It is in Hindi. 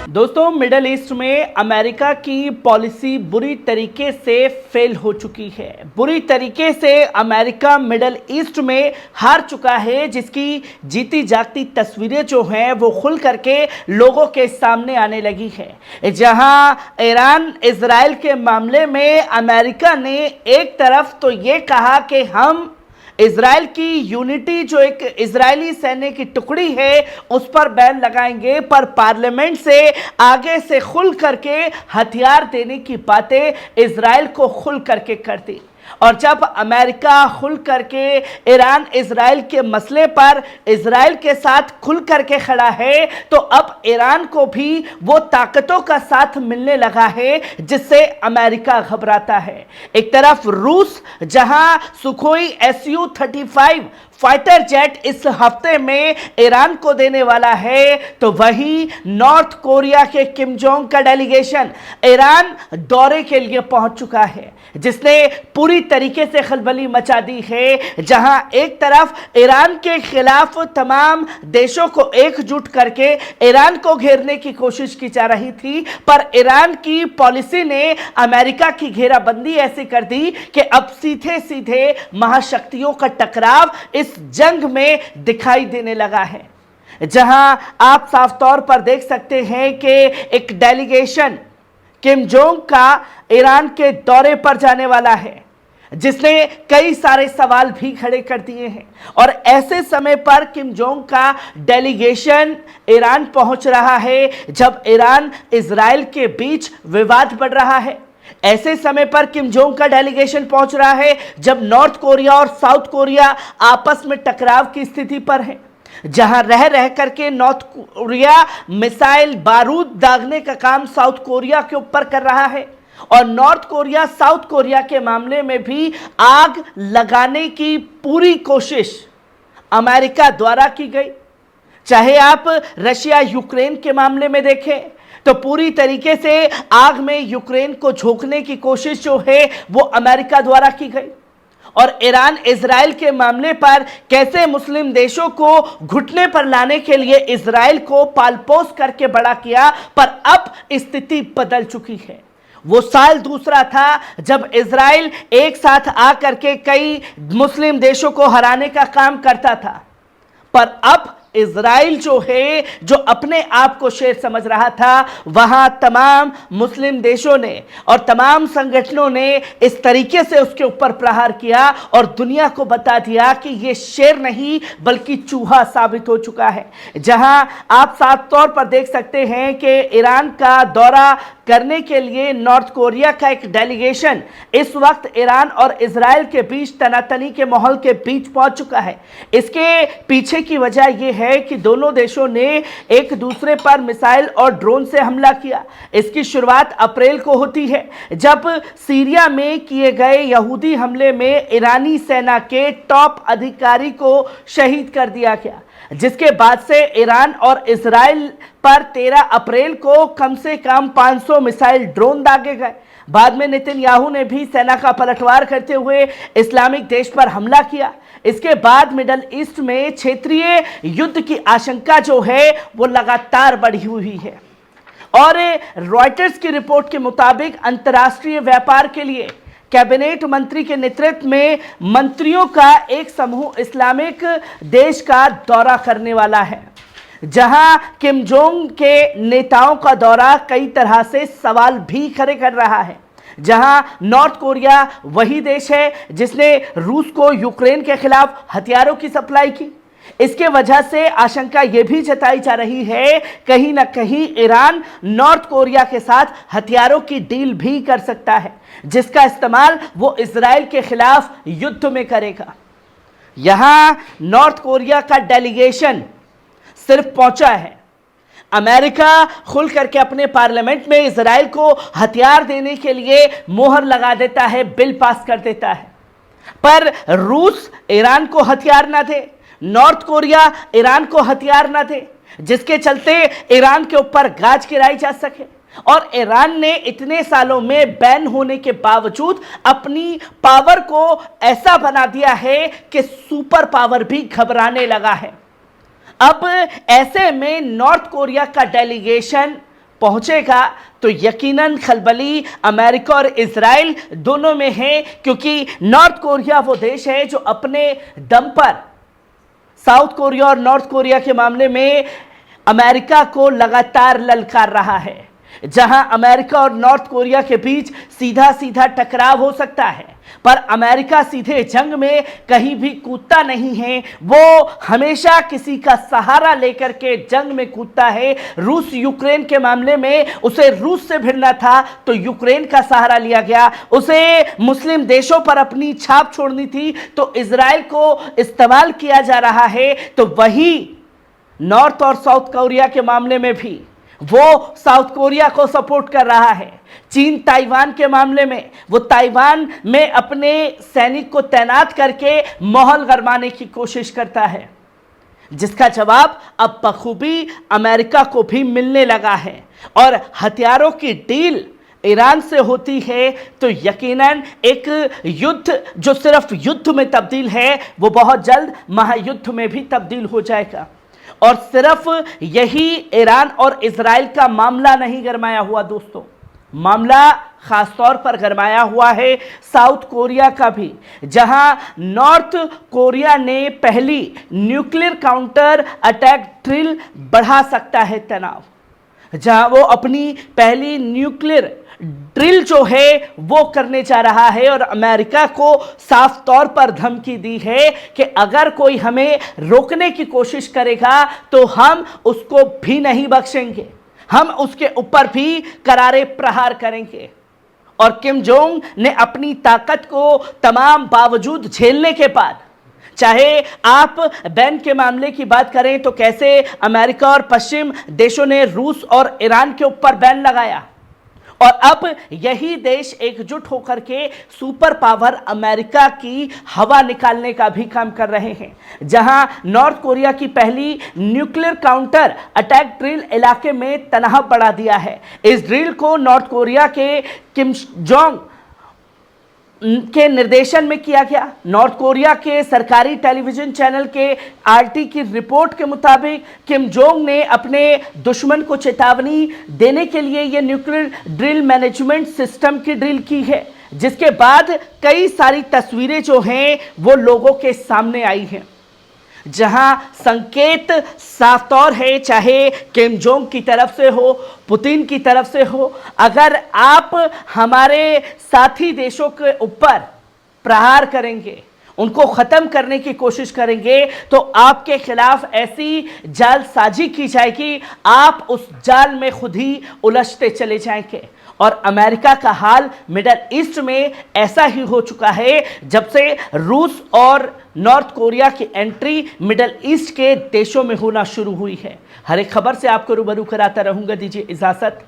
दोस्तों, मिडल ईस्ट में अमेरिका की पॉलिसी बुरी तरीके से फेल हो चुकी है। बुरी तरीके से अमेरिका मिडल ईस्ट में हार चुका है, जिसकी जीती जागती तस्वीरें जो हैं वो खुल करके लोगों के सामने आने लगी है। जहां ईरान इजराइल के मामले में अमेरिका ने एक तरफ तो ये कहा कि हम इजराइल की यूनिटी, जो एक इजरायली सैन्य की टुकड़ी है, उस पर बैन लगाएंगे, पर पार्लियामेंट से आगे से खुल करके हथियार देने की बातें इजराइल को खुल करके करती। और जब अमेरिका खुल करके ईरान इजराइल के मसले पर इजराइल के साथ खुल करके खड़ा है, तो अब ईरान को भी वो ताकतों का साथ मिलने लगा है जिससे अमेरिका घबराता है। एक तरफ रूस, जहां सुखोई Su-35 फाइटर जेट इस हफ्ते में ईरान को देने वाला है, तो वहीं नॉर्थ कोरिया के किम जोंग का डेलीगेशन ईरान दौरे के लिए पहुंच चुका है, जिसने पूरी तरीके से खलबली मचा दी है। जहां एक तरफ ईरान के खिलाफ तमाम देशों को एकजुट करके ईरान को घेरने की कोशिश की जा रही थी, पर ईरान की पॉलिसी ने अमेरिका की घेराबंदी ऐसी कर दी कि अब सीधे सीधे महाशक्तियों का टकराव इस जंग में दिखाई देने लगा है। जहां आप साफ तौर पर देख सकते हैं कि एक डेलीगेशन किम जोंग का ईरान के दौरे पर जाने वाला है, जिसने कई सारे सवाल भी खड़े कर दिए हैं। और ऐसे समय पर किम जोंग का डेलीगेशन ईरान पहुंच रहा है जब ईरान इजराइल के बीच विवाद बढ़ रहा है। ऐसे समय पर किम जोंग का डेलीगेशन पहुंच रहा है जब नॉर्थ कोरिया और साउथ कोरिया आपस में टकराव की स्थिति पर है, जहां रह रह करके नॉर्थ कोरिया मिसाइल बारूद दागने का काम साउथ कोरिया के ऊपर कर रहा है, और नॉर्थ कोरिया साउथ कोरिया के मामले में भी आग लगाने की पूरी कोशिश अमेरिका द्वारा की गई। चाहे आप रशिया यूक्रेन के मामले में देखें, तो पूरी तरीके से आग में यूक्रेन को झोंकने की कोशिश जो है वो अमेरिका द्वारा की गई। और ईरान इजराइल के मामले पर कैसे मुस्लिम देशों को घुटने पर लाने के लिए इजराइल को पालपोस करके बड़ा किया, पर अब स्थिति बदल चुकी है। वो साल दूसरा था जब इजराइल एक साथ आकर के कई मुस्लिम देशों को हराने का काम करता था, पर अब इजराइल जो है, जो अपने आप को शेर समझ रहा था, वहां तमाम मुस्लिम देशों ने और तमाम संगठनों ने इस तरीके से उसके ऊपर प्रहार किया और दुनिया को बता दिया कि यह शेर नहीं बल्कि चूहा साबित हो चुका है। जहां आप साफ तौर पर देख सकते हैं कि ईरान का दौरा करने के लिए नॉर्थ कोरिया का एक डेलीगेशन इस वक्त ईरान और इजराइल के बीच तनातनी के माहौल के बीच पहुंच चुका है। इसके पीछे की वजह यह है कि दोनों देशों ने एक दूसरे पर मिसाइल और ड्रोन से हमला किया। इसकी शुरुआत अप्रैल को होती है, जब सीरिया में किए गए यहूदी हमले में ईरानी सेना के टॉप अधिकारी को शहीद कर दिया गया, जिसके बाद से ईरान और इजराइल पर 13 अप्रैल को कम से कम 500 मिसाइल ड्रोन दागे गए। बाद में नेतन्याहू ने भी सेना का पलटवार करते हुए इस्लामिक देश पर हमला किया। इसके बाद मिडल ईस्ट में क्षेत्रीय युद्ध की आशंका जो है वो लगातार बढ़ी हुई है। और रॉयटर्स की रिपोर्ट के मुताबिक अंतर्राष्ट्रीय व्यापार के लिए कैबिनेट मंत्री के नेतृत्व में मंत्रियों का एक समूह इस्लामिक देश का दौरा करने वाला है, जहां किम जोंग के नेताओं का दौरा कई तरह से सवाल भी खड़े कर रहा है। जहां नॉर्थ कोरिया वही देश है जिसने रूस को यूक्रेन के खिलाफ हथियारों की सप्लाई की। इसके वजह से आशंका यह भी जताई जा रही है कहीं ना कहीं ईरान नॉर्थ कोरिया के साथ हथियारों की डील भी कर सकता है, जिसका इस्तेमाल वो इजराइल के खिलाफ युद्ध में करेगा। यहां नॉर्थ कोरिया का डेलीगेशन सिर्फ पहुंचा है, अमेरिका खुल करके अपने पार्लियामेंट में इजराइल को हथियार देने के लिए मोहर लगा देता है, बिल पास कर देता है, पर रूस ईरान को हथियार ना दे, नॉर्थ कोरिया ईरान को हथियार ना दे, जिसके चलते ईरान के ऊपर गाज गिराई जा सके। और ईरान ने इतने सालों में बैन होने के बावजूद अपनी पावर को ऐसा बना दिया है कि सुपर पावर भी घबराने लगा है। अब ऐसे में नॉर्थ कोरिया का डेलीगेशन पहुंचेगा तो यकीनन खलबली अमेरिका और इजराइल दोनों में है, क्योंकि नॉर्थ कोरिया वो देश है जो अपने दम पर साउथ कोरिया और नॉर्थ कोरिया के मामले में अमेरिका को लगातार ललकार रहा है। जहां अमेरिका और नॉर्थ कोरिया के बीच सीधा सीधा टकराव हो सकता है, पर अमेरिका सीधे जंग में कहीं भी कूदता नहीं है। वो हमेशा किसी का सहारा लेकर के जंग में कूदता है। रूस यूक्रेन के मामले में उसे रूस से भिड़ना था तो यूक्रेन का सहारा लिया गया। उसे मुस्लिम देशों पर अपनी छाप छोड़नी थी तो इजराइल को इस्तेमाल किया जा रहा है। तो वही नॉर्थ और साउथ कोरिया के मामले में भी वो साउथ कोरिया को सपोर्ट कर रहा है। चीन ताइवान के मामले में वो ताइवान में अपने सैनिक को तैनात करके माहौल गरमाने की कोशिश करता है, जिसका जवाब अब बखूबी अमेरिका को भी मिलने लगा है। और हथियारों की डील ईरान से होती है तो यकीनन एक युद्ध जो सिर्फ युद्ध में तब्दील है वो बहुत जल्द महायुद्ध में भी तब्दील हो जाएगा। और सिर्फ यही ईरान और इजराइल का मामला नहीं गरमाया हुआ दोस्तों, मामला खास तौर पर गरमाया हुआ है साउथ कोरिया का भी, जहां नॉर्थ कोरिया ने पहली न्यूक्लियर काउंटर अटैक ड्रिल बढ़ा सकता है तनाव, जहां वो अपनी पहली न्यूक्लियर ड्रिल जो है वो करने जा रहा है और अमेरिका को साफ तौर पर धमकी दी है कि अगर कोई हमें रोकने की कोशिश करेगा तो हम उसको भी नहीं बख्शेंगे, हम उसके ऊपर भी करारे प्रहार करेंगे। और किम जोंग ने अपनी ताकत को तमाम बावजूद झेलने के बाद, चाहे आप बैन के मामले की बात करें तो कैसे अमेरिका और पश्चिम देशों ने रूस और ईरान के ऊपर बैन लगाया, और अब यही देश एकजुट होकर के सुपर पावर अमेरिका की हवा निकालने का भी काम कर रहे हैं। जहां नॉर्थ कोरिया की पहली न्यूक्लियर काउंटर अटैक ड्रिल इलाके में तनाव बढ़ा दिया है। इस ड्रिल को नॉर्थ कोरिया के किम जोंग के निर्देशन में किया गया। नॉर्थ कोरिया के सरकारी टेलीविजन चैनल के आरटी की रिपोर्ट के मुताबिक किम जोंग ने अपने दुश्मन को चेतावनी देने के लिए यह न्यूक्लियर ड्रिल मैनेजमेंट सिस्टम की ड्रिल की है, जिसके बाद कई सारी तस्वीरें जो हैं वो लोगों के सामने आई हैं, जहां संकेत साफ तौर है, चाहे किम जोंग की तरफ से हो, पुतिन की तरफ से हो, अगर आप हमारे साथी देशों के ऊपर प्रहार करेंगे, उनको ख़त्म करने की कोशिश करेंगे तो आपके खिलाफ ऐसी जालसाजी की जाएगी, आप उस जाल में खुद ही उलझते चले जाएंगे। और अमेरिका का हाल मिडल ईस्ट में ऐसा ही हो चुका है जब से रूस और नॉर्थ कोरिया की एंट्री मिडल ईस्ट के देशों में होना शुरू हुई है। हर एक खबर से आपको रूबरू कराता रहूंगा। दीजिए इजाजत।